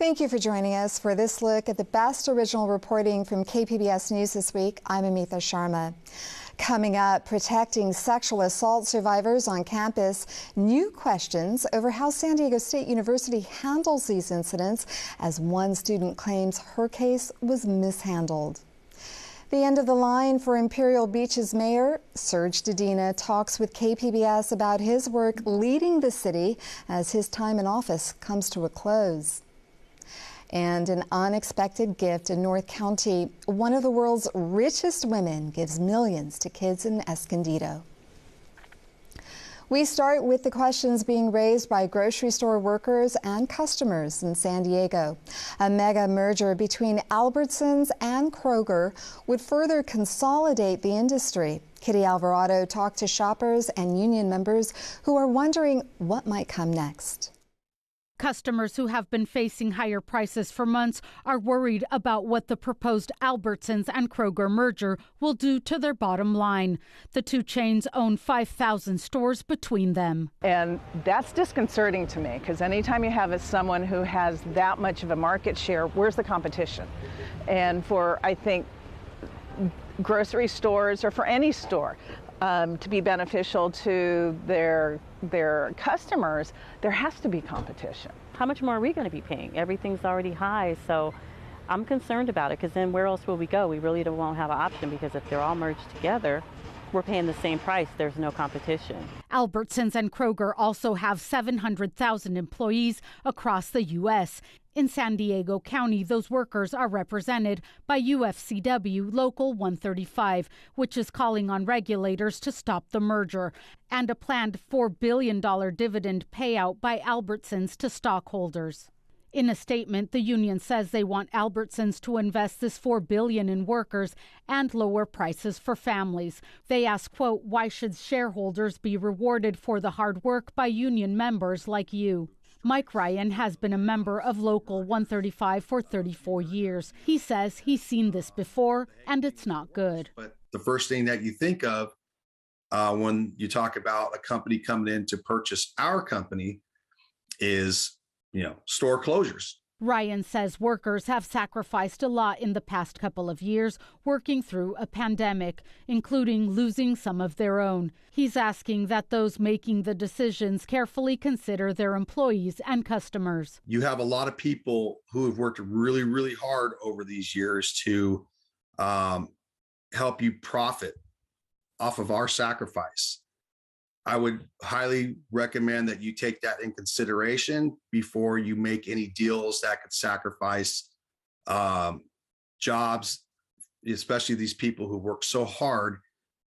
Thank you for joining us for this look at the best original reporting from KPBS News this week. I'm Amitha Sharma. Coming up, protecting sexual assault survivors on campus, new questions over how San Diego State University handles these incidents as one student claims her case was mishandled. The end of the line for Imperial Beach's mayor, Serge Dedina, talks with KPBS about his work leading the city as his time in office comes to a close. And an unexpected gift in North County. One of the world's richest women gives millions to kids in Escondido. We start with the questions being raised by grocery store workers and customers in San Diego. A mega merger between Albertsons and Kroger would further consolidate the industry. Kitty Alvarado talked to shoppers and union members who are wondering what might come next. Customers who have been facing higher prices for months are worried about what the proposed Albertsons and Kroger merger will do to their bottom line. The two chains own 5,000 stores between them. And that's disconcerting to me, because anytime you have someone who has that much of a market share, where's the competition? And for, I think, grocery stores or for any store, to be beneficial to their customers, there has to be competition. How much more are we going to be paying? Everything's already high, so I'm concerned about it, because then where else will we go? We really won't have an option, because if they're all merged together, we're paying the same price. There's no competition. Albertsons and Kroger also have 700,000 employees across the U.S. In San Diego County, those workers are represented by UFCW Local 135, which is calling on regulators to stop the merger, and a planned $4 billion dividend payout by Albertsons to stockholders. In a statement, the union says they want Albertsons to invest this $4 billion in workers and lower prices for families. They ask, quote, why should shareholders be rewarded for the hard work by union members like you? Mike Ryan has been a member of Local 135 for 34 years. He says he's seen this before, and it's not good. But the first thing that you think of when you talk about a company coming in to purchase our company is, store closures. Ryan says workers have sacrificed a lot in the past couple of years working through a pandemic, including losing some of their own. He's asking that those making the decisions carefully consider their employees and customers. You have a lot of people who have worked really, really hard over these years to help you profit off of our sacrifice. I would highly recommend that you take that in consideration before you make any deals that could sacrifice jobs, especially these people who work so hard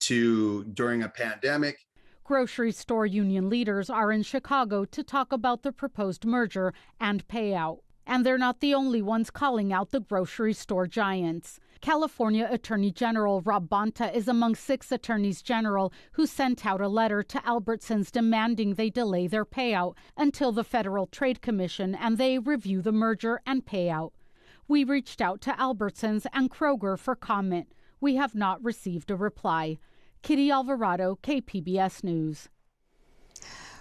during a pandemic. Grocery store union leaders are in Chicago to talk about the proposed merger and payout. And they're not the only ones calling out the grocery store giants. California Attorney General Rob Bonta is among 6 attorneys general who sent out a letter to Albertsons demanding they delay their payout until the Federal Trade Commission and they review the merger and payout. We reached out to Albertsons and Kroger for comment. We have not received a reply. Kitty Alvarado, KPBS News.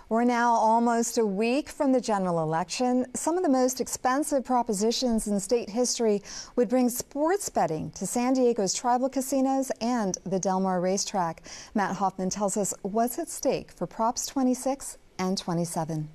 We're now almost a week from the general election. Some of the most expensive propositions in state history would bring sports betting to San Diego's tribal casinos and the Del Mar racetrack. Matt Hoffman tells us what's at stake for Props 26 and 27.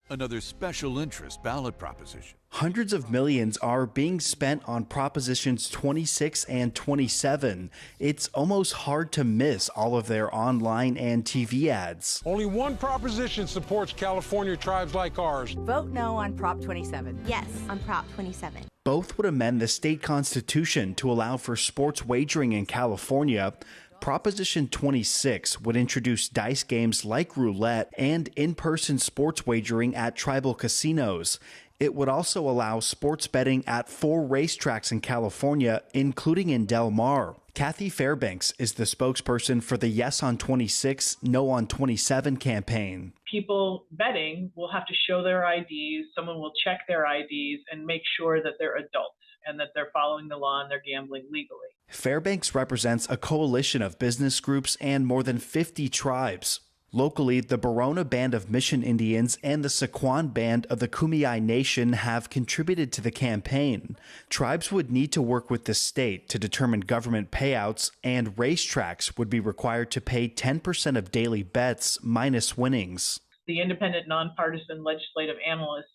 Another special interest ballot proposition. Hundreds of millions are being spent on Propositions 26 and 27. It's almost hard to miss all of their online and TV ads. Only one proposition supports California tribes like ours. Vote no on Prop 27. Yes on Prop 27. Both would amend the state constitution to allow for sports wagering in California. Proposition 26 would introduce dice games like roulette and in-person sports wagering at tribal casinos. It would also allow sports betting at 4 racetracks in California, including in Del Mar. Kathy Fairbanks is the spokesperson for the Yes on 26, No on 27 campaign. People betting will have to show their IDs. Someone will check their IDs and make sure that they're adults and that they're following the law and they're gambling legally. Fairbanks represents a coalition of business groups and more than 50 tribes. Locally, the Borona Band of Mission Indians and the Sequan Band of the Kumeyaay Nation have contributed to the campaign. Tribes would need to work with the state to determine government payouts, and racetracks would be required to pay 10% of daily bets minus winnings. The independent nonpartisan legislative analyst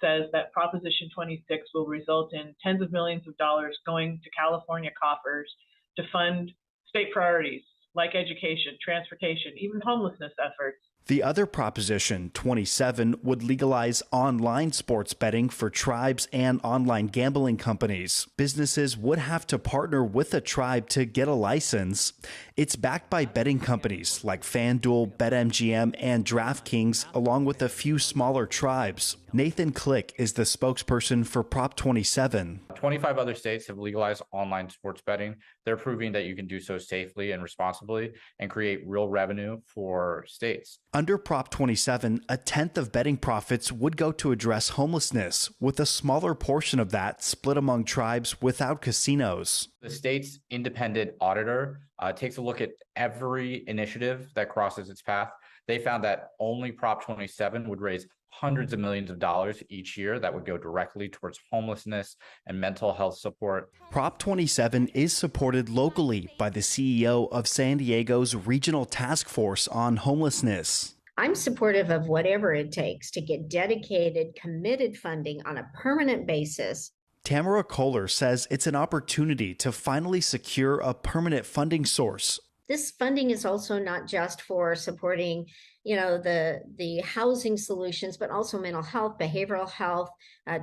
says that Proposition 26 will result in tens of millions of dollars going to California coffers to fund state priorities like education, transportation, even homelessness efforts. The other Proposition 27 would legalize online sports betting for tribes and online gambling companies. Businesses would have to partner with a tribe to get a license. It's backed by betting companies like FanDuel, BetMGM, and DraftKings, along with a few smaller tribes. Nathan Click is the spokesperson for Prop 27. 25 other states have legalized online sports betting. They're proving that you can do so safely and responsibly and create real revenue for states. Under Prop 27, a tenth of betting profits would go to address homelessness, with a smaller portion of that split among tribes without casinos. The state's independent auditor takes a look at every initiative that crosses its path. They found that only Prop 27 would raise hundreds of millions of dollars each year that would go directly towards homelessness and mental health support. Prop 27 is supported locally by the CEO of San Diego's Regional Task Force on Homelessness. I'm supportive of whatever it takes to get dedicated, committed funding on a permanent basis. Tamara Kohler says it's an opportunity to finally secure a permanent funding source. This funding is also not just for supporting, the housing solutions, but also mental health, behavioral health,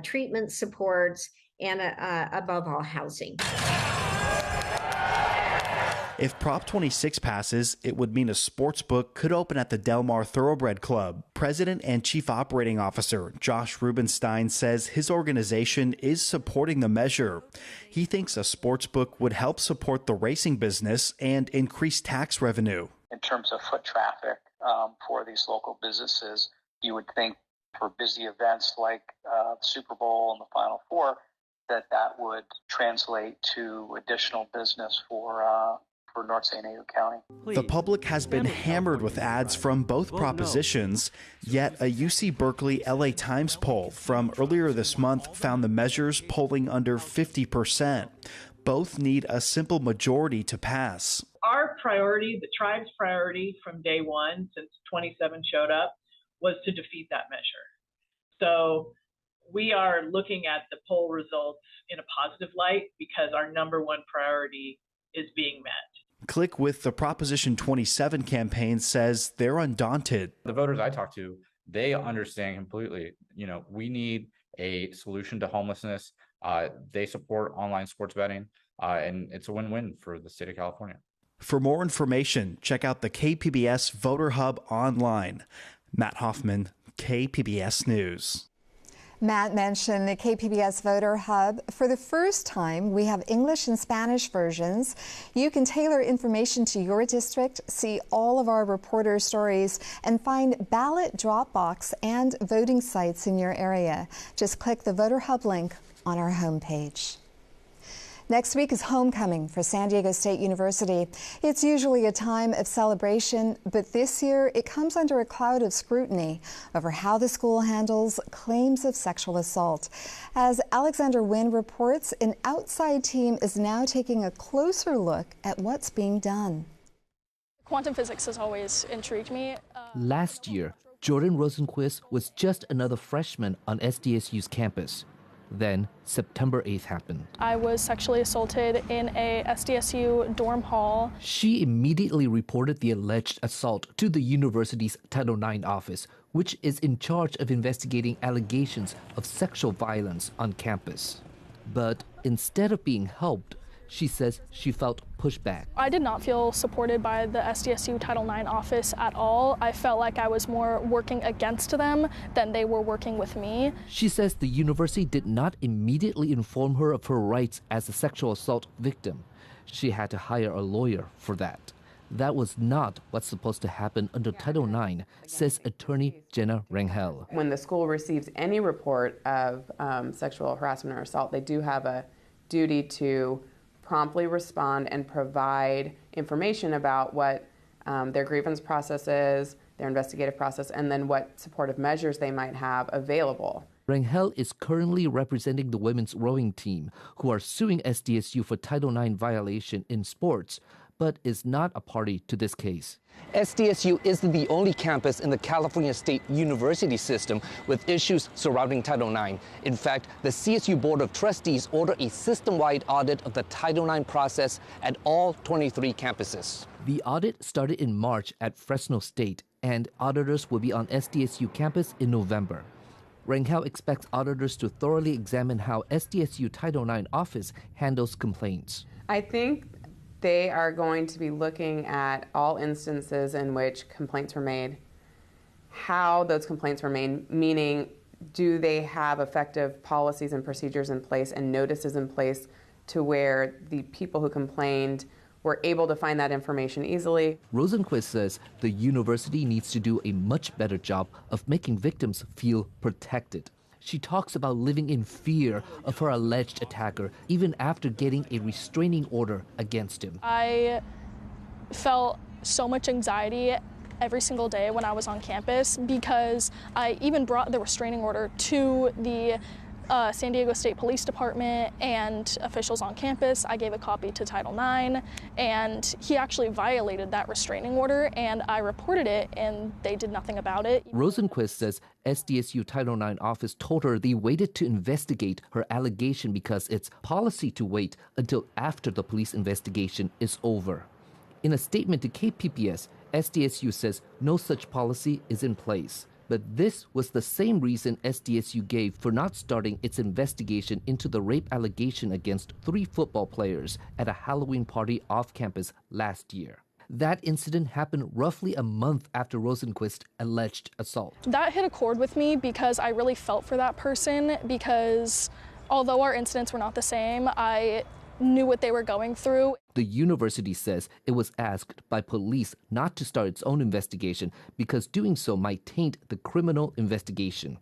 treatment supports, and above all, housing. If Prop 26 passes, it would mean a sports book could open at the Del Mar Thoroughbred Club. President and Chief Operating Officer Josh Rubenstein says his organization is supporting the measure. He thinks a sports book would help support the racing business and increase tax revenue. In terms of foot traffic for these local businesses, you would think for busy events like the Super Bowl and the Final Four, that would translate to additional business for North San Diego County. The public has been hammered with ads from both propositions, yet a UC Berkeley LA Times poll from earlier this month found the measures polling under 50%. Both need a simple majority to pass. Our priority, the tribe's priority from day one, since 27 showed up, was to defeat that measure. So we are looking at the poll results in a positive light because our number one priority is being met. Click with the Proposition 27 campaign says they're undaunted. The voters I talk to, they understand completely, we need a solution to homelessness. They support online sports betting, and it's a win-win for the state of California. For more information, check out the KPBS Voter Hub online. Matt Hoffman, KPBS News. Matt mentioned the KPBS Voter Hub. For the first time, we have English and Spanish versions. You can tailor information to your district, see all of our reporter stories, and find ballot drop box and voting sites in your area. Just click the Voter Hub link on our homepage. Next week is homecoming for San Diego State University. It's usually a time of celebration, but this year it comes under a cloud of scrutiny over how the school handles claims of sexual assault. As Alexander Wynn reports, an outside team is now taking a closer look at what's being done. Quantum physics has always intrigued me. Last year, Jordan Rosenquist was just another freshman on SDSU's campus. Then, September 8th happened. I was sexually assaulted in a SDSU dorm hall. She immediately reported the alleged assault to the university's Title IX office, which is in charge of investigating allegations of sexual violence on campus. But instead of being helped, she says she felt pushback. I did not feel supported by the SDSU Title IX office at all. I felt like I was more working against them than they were working with me. She says the university did not immediately inform her of her rights as a sexual assault victim. She had to hire a lawyer for that. That was not what's supposed to happen under Title IX, says attorney Jenna Rangel. When the school receives any report of sexual harassment or assault, they do have a duty to promptly respond and provide information about what their grievance process is, their investigative process, and then what supportive measures they might have available. Rangel is currently representing the women's rowing team, who are suing SDSU for Title IX violation in sports, but is not a party to this case. SDSU isn't the only campus in the California State University system with issues surrounding Title IX. In fact, the CSU Board of Trustees ordered a system-wide audit of the Title IX process at all 23 campuses. The audit started in March at Fresno State, and auditors will be on SDSU campus in November. Rangel expects auditors to thoroughly examine how SDSU Title IX office handles complaints. I think they are going to be looking at all instances in which complaints were made, how those complaints were made, meaning do they have effective policies and procedures in place and notices in place to where the people who complained were able to find that information easily. Rosenquist says the university needs to do a much better job of making victims feel protected. She talks about living in fear of her alleged attacker, even after getting a restraining order against him. I felt so much anxiety every single day when I was on campus because I even brought the restraining order to the San Diego State Police Department and officials on campus. I gave a copy to Title IX, and he actually violated that restraining order, and I reported it, and they did nothing about it. Rosenquist says SDSU Title IX office told her they waited to investigate her allegation because it's policy to wait until after the police investigation is over. In a statement to KPBS, SDSU says no such policy is in place. But this was the same reason SDSU gave for not starting its investigation into the rape allegation against 3 football players at a Halloween party off campus last year. That incident happened roughly a month after Rosenquist's alleged assault. That hit a chord with me because I really felt for that person, because although our incidents were not the same, I knew what they were going through. The university says it was asked by police not to start its own investigation because doing so might taint the criminal investigation.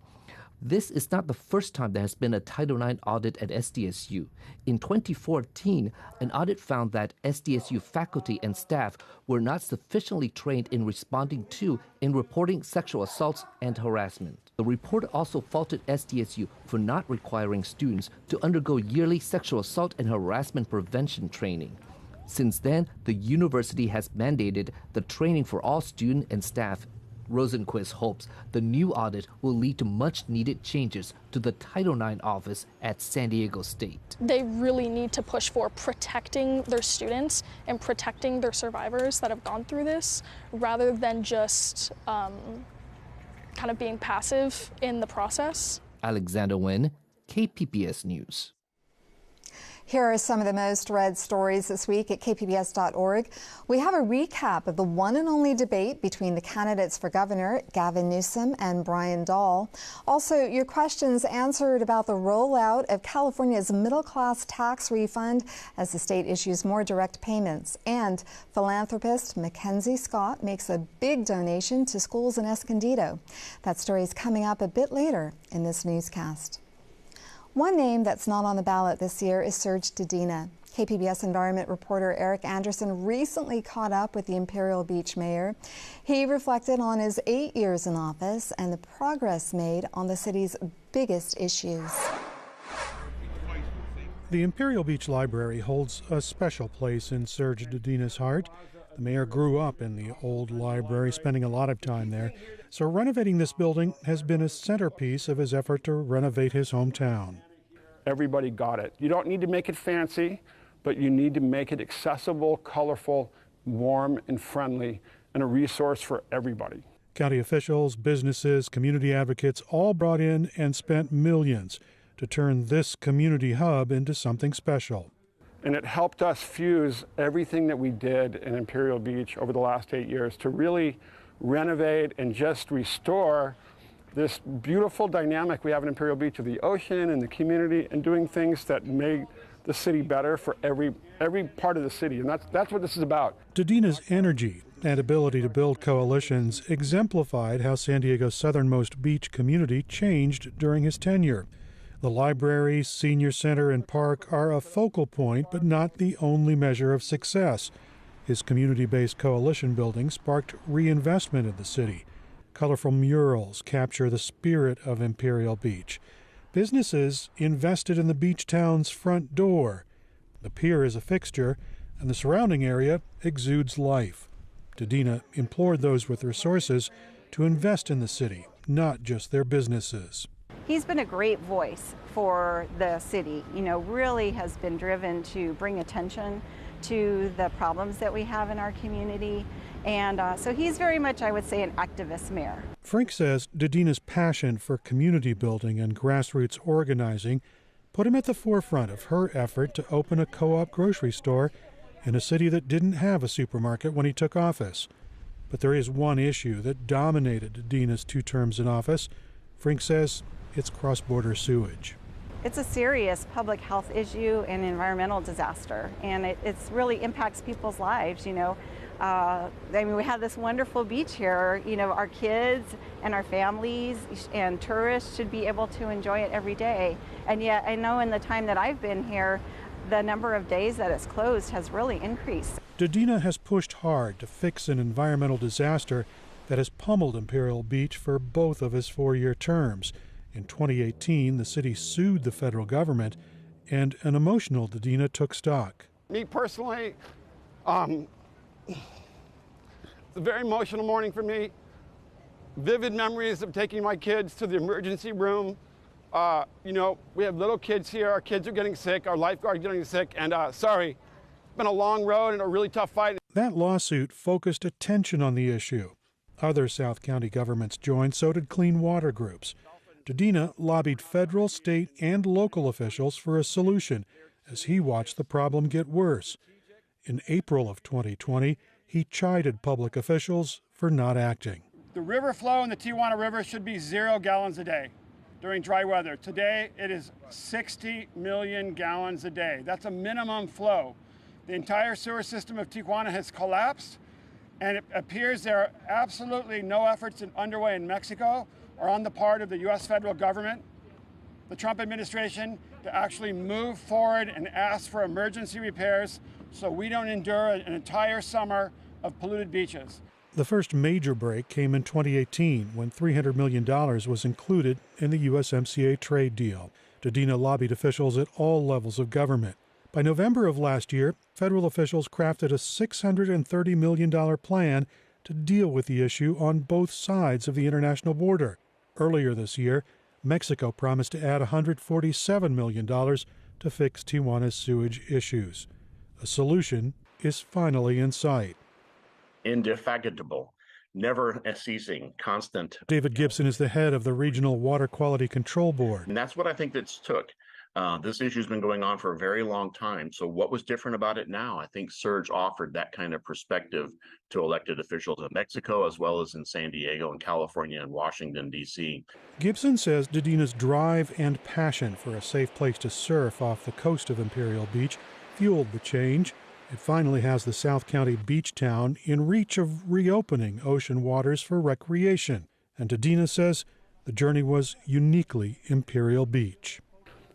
This is not the first time there has been a Title IX audit at SDSU. In 2014, an audit found that SDSU faculty and staff were not sufficiently trained in responding to and reporting sexual assaults and harassment. The report also faulted SDSU for not requiring students to undergo yearly sexual assault and harassment prevention training. Since then, the university has mandated the training for all student and staff. Rosenquist hopes the new audit will lead to much-needed changes to the Title IX office at San Diego State. They really need to push for protecting their students and protecting their survivors that have gone through this, rather than just kind of being passive in the process. Alexander Nguyen, KPBS News. Here are some of the most read stories this week at kpbs.org. We have a recap of the one and only debate between the candidates for governor, Gavin Newsom and Brian Dahl. Also, your questions answered about the rollout of California's middle-class tax refund as the state issues more direct payments. And philanthropist Mackenzie Scott makes a big donation to schools in Escondido. That story is coming up a bit later in this newscast. One name that's not on the ballot this year is Serge Dedina. KPBS environment reporter Eric Anderson recently caught up with the Imperial Beach mayor. He reflected on his 8 years in office and the progress made on the city's biggest issues. The Imperial Beach Library holds a special place in Serge Dedina's heart. The mayor grew up in the old library, spending a lot of time there. So renovating this building has been a centerpiece of his effort to renovate his hometown. Everybody got it. You don't need to make it fancy, but you need to make it accessible, colorful, warm, and friendly, and a resource for everybody. County officials, businesses, community advocates all brought in and spent millions to turn this community hub into something special. And it helped us fuse everything that we did in Imperial Beach over the last 8 years to really renovate and just restore this beautiful dynamic we have in Imperial Beach of the ocean and the community, and doing things that make the city better for every part of the city. And that's what this is about. Dedina's energy and ability to build coalitions exemplified how San Diego's southernmost beach community changed during his tenure. The library, senior center, and park are a focal point, but not the only measure of success. His community-based coalition building sparked reinvestment in the city. Colorful murals capture the spirit of Imperial Beach. Businesses invested in the beach town's front door. The pier is a fixture, and the surrounding area exudes life. Dedina implored those with resources to invest in the city, not just their businesses. He's been a great voice for the city, really has been driven to bring attention to the problems that we have in our community. And so he's very much, I would say, an activist mayor. Frank says Dedina's passion for community building and grassroots organizing put him at the forefront of her effort to open a co-op grocery store in a city that didn't have a supermarket when he took office. But there is one issue that dominated Dedina's 2 terms in office. Frank says it's cross-border sewage. It's a serious public health issue and environmental disaster, and it really impacts people's lives, we have this wonderful beach here, our kids and our families and tourists should be able to enjoy it every day. And yet I know in the time that I've been here, the number of days that it's closed has really increased. Dedina has pushed hard to fix an environmental disaster that has pummeled Imperial Beach for both of his 4-year terms. In 2018, the city sued the federal government, and an emotional Dedina took stock. Me personally, it's a very emotional morning for me. Vivid memories of taking my kids to the emergency room. We have little kids here. Our kids are getting sick. Our lifeguards are getting sick. And it's been a long road and a really tough fight. That lawsuit focused attention on the issue. Other South County governments joined, so did clean water groups. Dedina lobbied federal, state, and local officials for a solution as he watched the problem get worse. In April of 2020, he chided public officials for not acting. The river flow in the Tijuana River should be 0 gallons a day during dry weather. Today, it is 60 million gallons a day. That's a minimum flow. The entire sewer system of Tijuana has collapsed, and it appears there are absolutely no efforts underway in Mexico or on the part of the U.S. federal government, the Trump administration, to actually move forward and ask for emergency repairs so we don't endure an entire summer of polluted beaches. The first major break came in 2018 when $300 million was included in the USMCA trade deal. Dedina lobbied officials at all levels of government. By November of last year, federal officials crafted a $630 million plan to deal with the issue on both sides of the international border. Earlier this year, Mexico promised to add $147 million to fix Tijuana's sewage issues. A solution is finally in sight. Indefatigable, never ceasing, constant. David Gibson is the head of the Regional Water Quality Control Board. And that's what I think that's took. This issue has been going on for a very long time. So what was different about it now? I think Serge offered that kind of perspective to elected officials in Mexico, as well as in San Diego and California and Washington, D.C. Gibson says Dedina's drive and passion for a safe place to surf off the coast of Imperial Beach fueled the change. It finally has the South County beach town in reach of reopening ocean waters for recreation. And Dedina says the journey was uniquely Imperial Beach.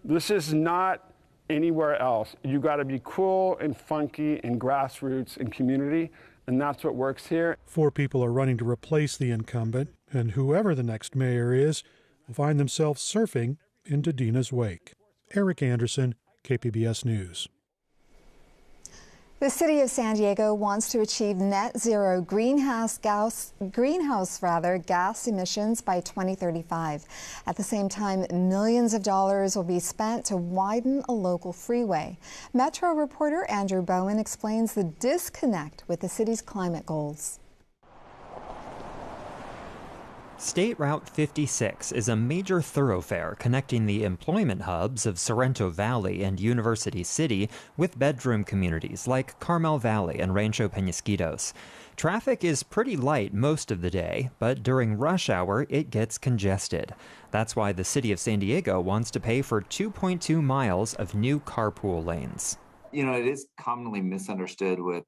This is not anywhere else. You got to be cool and funky and grassroots and community, and that's what works here. 4 people are running to replace the incumbent, and whoever the next mayor is will find themselves surfing in Dedina's wake. Eric Anderson, KPBS News. The city of San Diego wants to achieve net zero greenhouse gas emissions by 2035. At the same time, millions of dollars will be spent to widen a local freeway. Metro reporter Andrew Bowen explains the disconnect with the city's climate goals. State Route 56 is a major thoroughfare connecting the employment hubs of Sorrento Valley and University City with bedroom communities like Carmel Valley and Rancho Penasquitos. Traffic is pretty light most of the day, but during rush hour it gets congested. That's why the city of San Diego wants to pay for 2.2 miles of new carpool lanes. It is commonly misunderstood with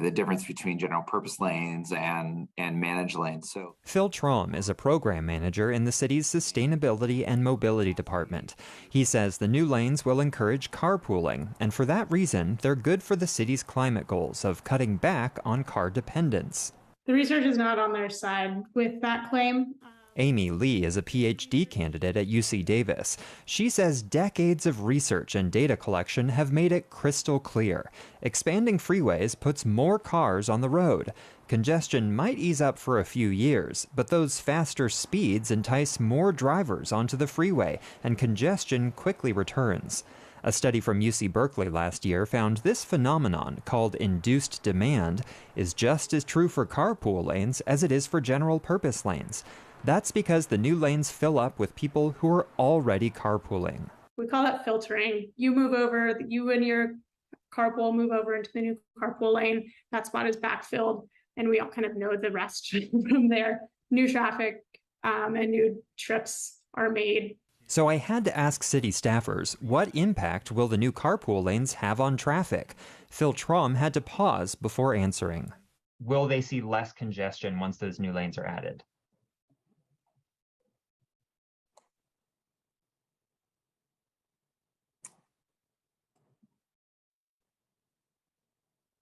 the difference between general purpose lanes and managed lanes. So Phil Traum is a program manager in the city's Sustainability and Mobility Department. He says the new lanes will encourage carpooling, and for that reason, they're good for the city's climate goals of cutting back on car dependence. The research is not on their side with that claim. Amy Lee is a PhD candidate at UC Davis. She says decades of research and data collection have made it crystal clear. Expanding freeways puts more cars on the road. Congestion might ease up for a few years, but those faster speeds entice more drivers onto the freeway, and congestion quickly returns. A study from UC Berkeley last year found this phenomenon, called induced demand, is just as true for carpool lanes as it is for general purpose lanes. That's because the new lanes fill up with people who are already carpooling. We call that filtering. You move over, you and your carpool move over into the new carpool lane. That spot is backfilled, and we all kind of know the rest from there. New traffic and new trips are made. So I had to ask city staffers, what impact will the new carpool lanes have on traffic? Phil Traum had to pause before answering. Will they see less congestion once those new lanes are added?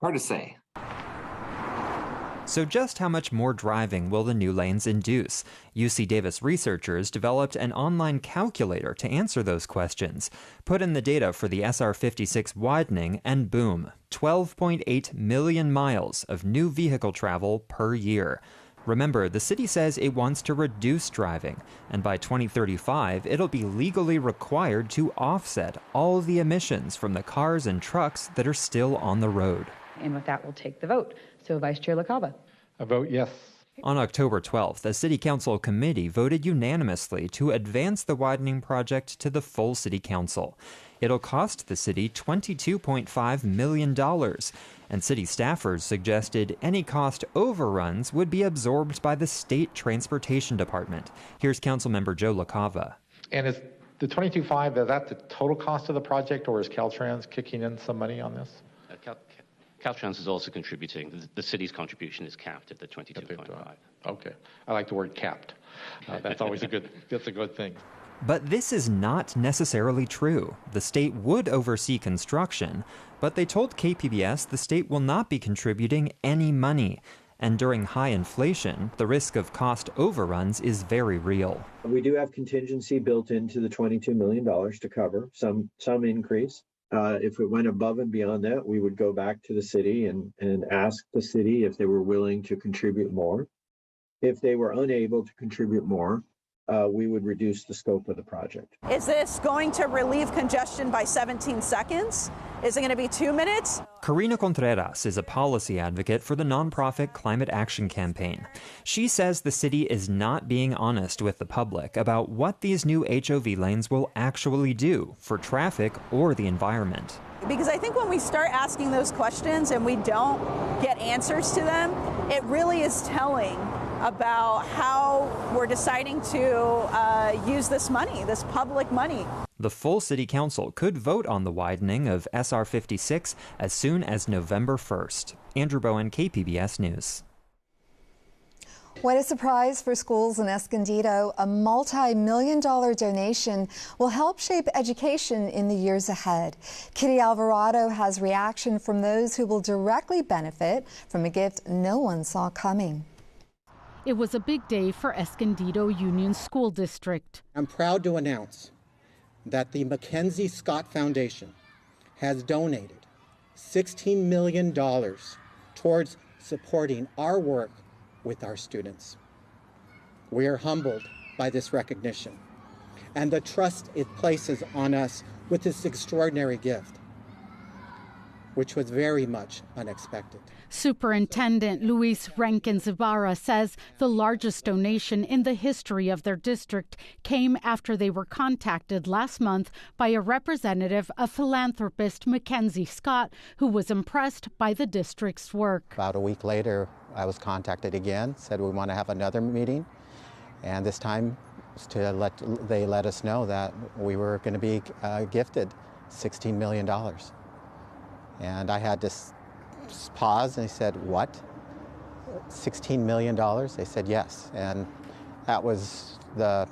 hard to say. So just how much more driving will the new lanes induce? UC Davis researchers developed an online calculator to answer those questions. Put in the data for the SR 56 widening and boom, 12.8 million miles of new vehicle travel per year. Remember, the city says it wants to reduce driving, and by 2035, it'll be legally required to offset all the emissions from the cars and trucks that are still on the road. And with that, we'll take the vote. So Vice Chair LaCava. I vote yes. On October 12th, a city council committee voted unanimously to advance the widening project to the full city council. It'll cost the city $22.5 million, and city staffers suggested any cost overruns would be absorbed by the state transportation department. Here's Councilmember Joe LaCava. And is the $22.5, is that the total cost of the project, or is Caltrans kicking in some money on this? Caltrans is also contributing. The city's contribution is capped at the 22.5. Okay. I like the word capped. That's always a good thing. But this is not necessarily true. The state would oversee construction, but they told KPBS the state will not be contributing any money. And during high inflation, the risk of cost overruns is very real. We do have contingency built into the $22 million to cover some increase. If it went above and beyond that, we would go back to the city and ask the city if they were willing to contribute more. If they were unable to contribute more, we would reduce the scope of the project. Is this going to relieve congestion by 17 seconds? Is it going to be 2 minutes? Karina Contreras is a policy advocate for the nonprofit Climate Action Campaign. She says the city is not being honest with the public about what these new HOV lanes will actually do for traffic or the environment. Because I think when we start asking those questions and we don't get answers to them, it really is telling about how we're deciding to use this money, this public money. The full city council could vote on the widening of SR 56 as soon as November 1st. Andrew Bowen, KPBS News. What a surprise for schools in Escondido. A multi-million-dollar donation will help shape education in the years ahead. Kitty Alvarado has reaction from those who will directly benefit from a gift no one saw coming. It was a big day for Escondido Union School District. I'm proud to announce that the Mackenzie Scott Foundation has donated $16 million towards supporting our work with our students. We are humbled by this recognition and the trust it places on us with this extraordinary gift, which was very much unexpected. Superintendent Luis Rankin-Ibarra says the largest donation in the history of their district came after they were contacted last month by a representative of philanthropist Mackenzie Scott, who was impressed by the district's work. About a week later, I was contacted again, said we want to have another meeting, and this time they let us know that we were going to be gifted $16 million. And I had to paused and they said, "What? $16 million?" They said yes, and that was the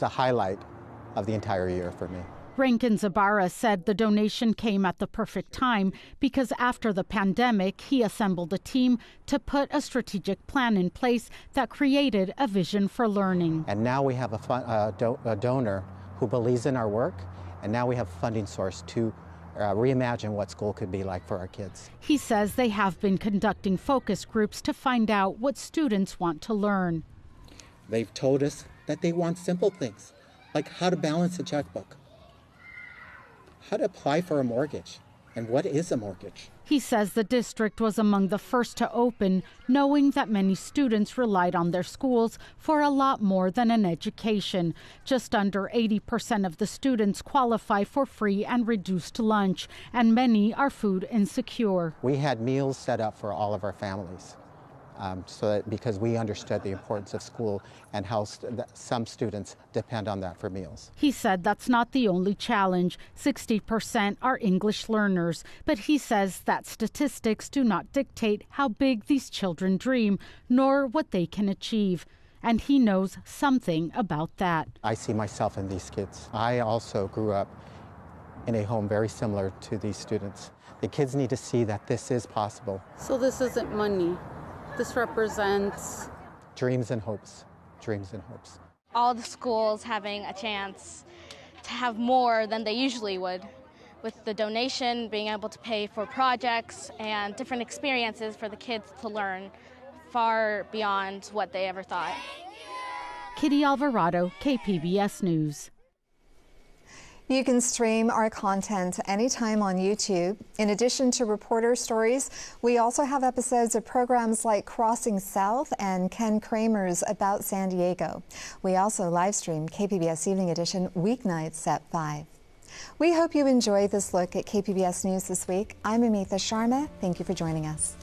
highlight of the entire year for me. Rankin Zabara said the donation came at the perfect time because after the pandemic, he assembled a team to put a strategic plan in place that created a vision for learning. And now we have a donor who believes in our work, and now we have a funding source to reimagine what school could be like for our kids. He says they have been conducting focus groups to find out what students want to learn. They've told us that they want simple things, like how to balance a checkbook, how to apply for a mortgage, and what is a mortgage. He says the district was among the first to open, knowing that many students relied on their schools for a lot more than an education. Just under 80% of the students qualify for free and reduced lunch, and many are food insecure. We had meals set up for all of our families. Because we understood the importance of school and how some students depend on that for meals. He said that's not the only challenge. 60% are English learners, but he says that statistics do not dictate how big these children dream, nor what they can achieve. And he knows something about that. I see myself in these kids. I also grew up in a home very similar to these students. The kids need to see that this is possible. So this isn't money. This represents dreams and hopes, dreams and hopes. All the schools having a chance to have more than they usually would, with the donation being able to pay for projects and different experiences for the kids to learn far beyond what they ever thought. Kitty Alvarado, KPBS News. You can stream our content anytime on YouTube. In addition to reporter stories, we also have episodes of programs like Crossing South and Ken Kramer's About San Diego. We also live stream KPBS Evening Edition weeknights at 5. We hope you enjoyed this look at KPBS News this week. I'm Amitha Sharma. Thank you for joining us.